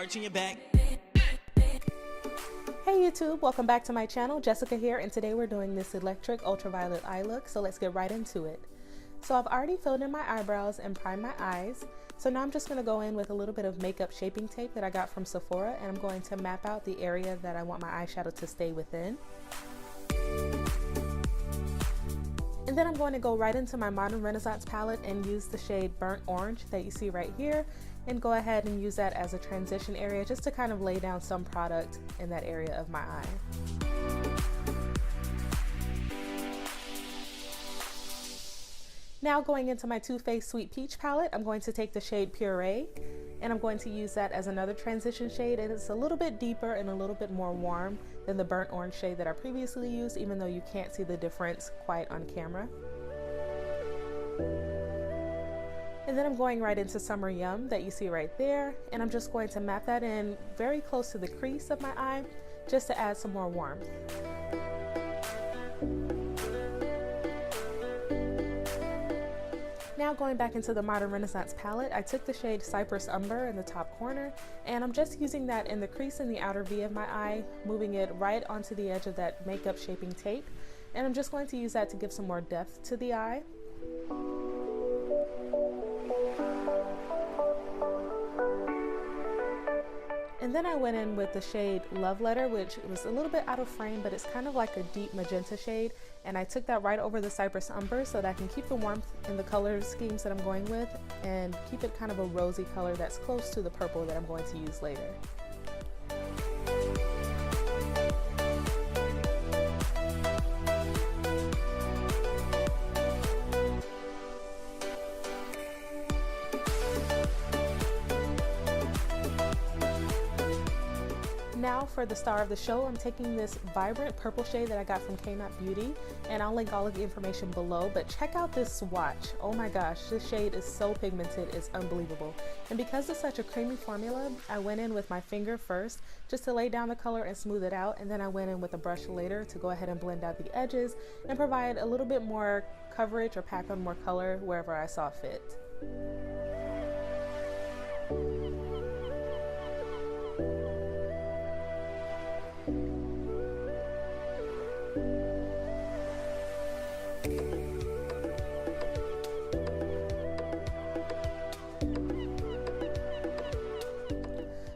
arching your back. Hey YouTube, welcome back to my channel. Jessica here, and today we're doing this electric ultraviolet eye look, so let's get right into it. So I've already filled in my eyebrows and primed my eyes. So now I'm just going to go in with a little bit of makeup shaping tape that I got from Sephora, and I'm going to map out the area that I want my eyeshadow to stay within. And then I'm going to go right into my Modern Renaissance palette and use the shade Burnt Orange that you see right here, and go ahead and use that as a transition area just to kind of lay down some product in that area of my eye. Now going into my Too Faced Sweet Peach palette, I'm going to take the shade Puree, and I'm going to use that as another transition shade, and it's a little bit deeper and a little bit more warm than the Burnt Orange shade that I previously used, even though you can't see the difference quite on camera. And then I'm going right into Summer Yum that you see right there, and I'm just going to map that in very close to the crease of my eye just to add some more warmth. Now going back into the Modern Renaissance palette, I took the shade Cyprus Umber in the top corner, and I'm just using that in the crease in the outer V of my eye, moving it right onto the edge of that makeup shaping tape, and I'm just going to use that to give some more depth to the eye. And then I went in with the shade Love Letter, which was a little bit out of frame, but it's kind of like a deep magenta shade. And I took that right over the Cyprus Umber so that I can keep the warmth in the color schemes that I'm going with and keep it kind of a rosy color that's close to the purple that I'm going to use later. Now for the star of the show, I'm taking this vibrant purple shade that I got from Kainat Beauty, and I'll link all of the information below, but check out this swatch. Oh my gosh, this shade is so pigmented, it's unbelievable. And because it's such a creamy formula, I went in with my finger first just to lay down the color and smooth it out, and then I went in with a brush later to go ahead and blend out the edges and provide a little bit more coverage or pack on more color wherever I saw fit.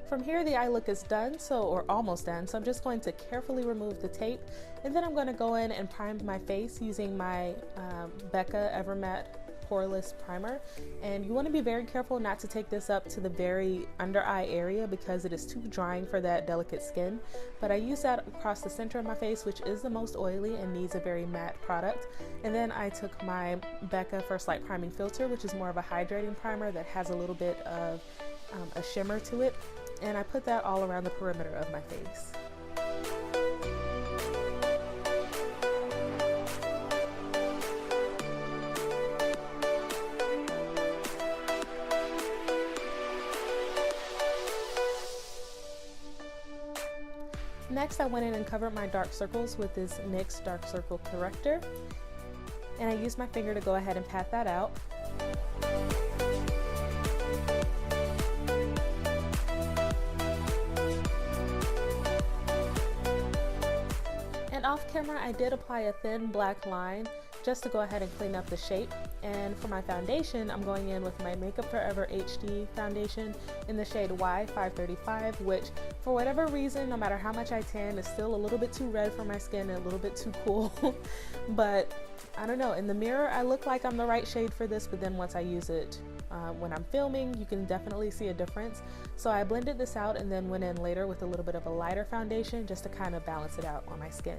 From here, the eye look is done, or almost done, so I'm just going to carefully remove the tape, and then I'm going to go in and prime my face using my BECCA Ever Matte Poreless primer. And you want to be very careful not to take this up to the very under eye area because it is too drying for that delicate skin. But I use that across the center of my face, which is the most oily and needs a very matte product. And then I took my BECCA First Light Priming Filter, which is more of a hydrating primer that has a little bit of a shimmer to it, and I put that all around the perimeter of my face. Next, I went in and covered my dark circles with this NYX Dark Circle Corrector, and I used my finger to go ahead and pat that out. And off camera, I did apply a thin black line just to go ahead and clean up the shape. And for my foundation, I'm going in with my Makeup Forever HD foundation in the shade Y535, which for whatever reason, no matter how much I tan, is still a little bit too red for my skin and a little bit too cool. But I don't know, in the mirror, I look like I'm the right shade for this, but then once I use it when I'm filming, you can definitely see a difference. So I blended this out and then went in later with a little bit of a lighter foundation just to kind of balance it out on my skin.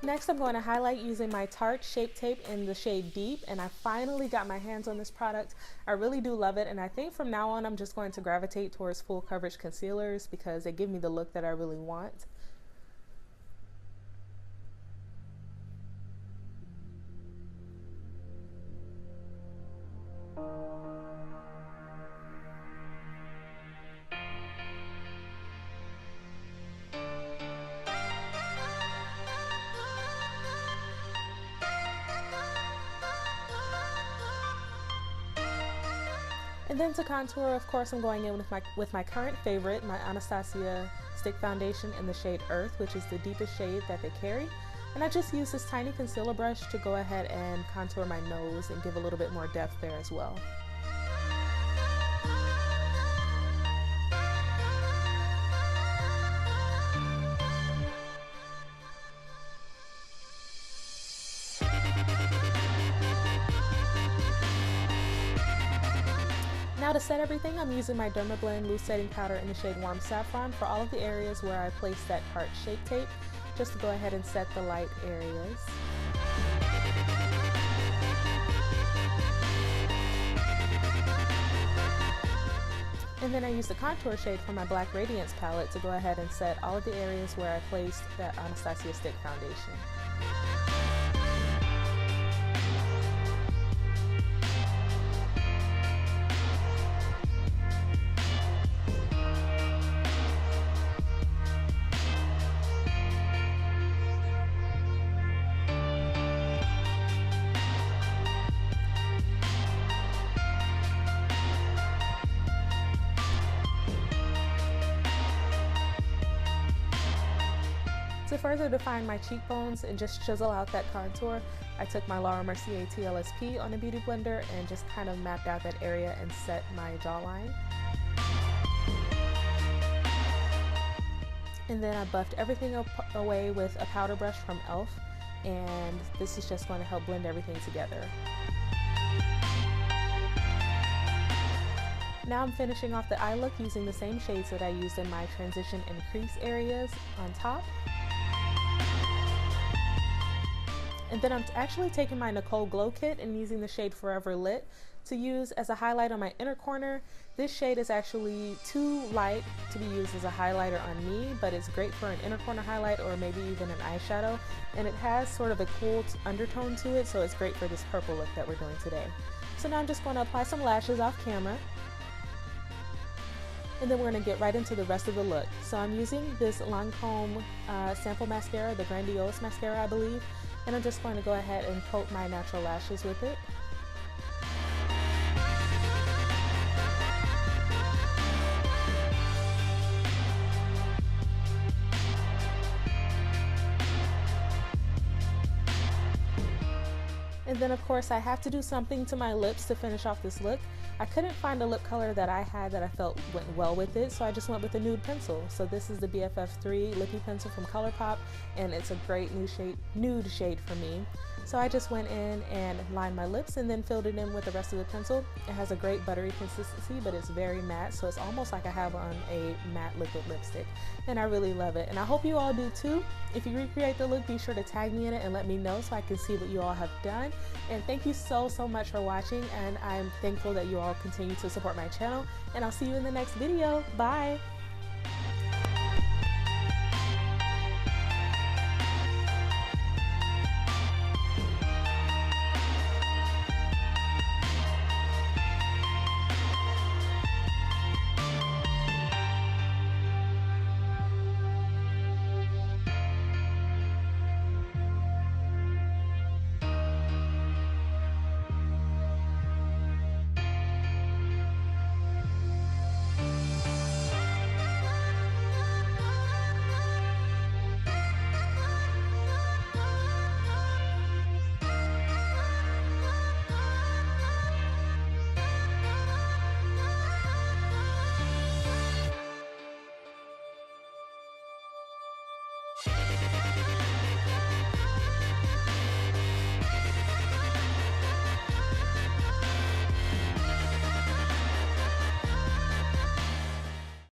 Next, I'm going to highlight using my Tarte Shape Tape in the shade Deep, and I finally got my hands on this product. I really do love it, and I think from now on I'm just going to gravitate towards full coverage concealers because they give me the look that I really want. And then to contour, of course, I'm going in with my current favorite, my Anastasia Stick Foundation in the shade Earth, which is the deepest shade that they carry. And I just use this tiny concealer brush to go ahead and contour my nose and give a little bit more depth there as well. Now to set everything, I'm using my Dermablend loose setting powder in the shade Warm Saffron for all of the areas where I placed that Tarte Shape Tape, just to go ahead and set the light areas. And then I used the contour shade from my Black Radiance palette to go ahead and set all of the areas where I placed that Anastasia Stick Foundation. To further define my cheekbones and just chisel out that contour, I took my Laura Mercier TLSP on a beauty blender and just kind of mapped out that area and set my jawline. And then I buffed everything away with a powder brush from e.l.f. and this is just going to help blend everything together. Now I'm finishing off the eye look using the same shades that I used in my transition and crease areas on top. And then I'm actually taking my Nicole Glow Kit and using the shade Forever Lit to use as a highlight on my inner corner. This shade is actually too light to be used as a highlighter on me, but it's great for an inner corner highlight or maybe even an eyeshadow. And it has sort of a cool undertone to it, so it's great for this purple look that we're doing today. So now I'm just going to apply some lashes off camera. And then we're going to get right into the rest of the look. So I'm using this Lancome sample mascara, the Grandiose mascara I believe, and I'm just going to go ahead and coat my natural lashes with it. And then of course I have to do something to my lips to finish off this look. I couldn't find a lip color that I had that I felt went well with it, so I just went with a nude pencil. So this is the BFF3 Lippie pencil from ColourPop, and it's a great nude shade for me. So I just went in and lined my lips and then filled it in with the rest of the pencil. It has a great buttery consistency, but it's very matte, so it's almost like I have on a matte liquid lipstick, and I really love it. And I hope you all do too. If you recreate the look, be sure to tag me in it and let me know so I can see what you all have done. And thank you so much for watching, and I'm thankful that you all continue to support my channel, and I'll see you in the next video. Bye!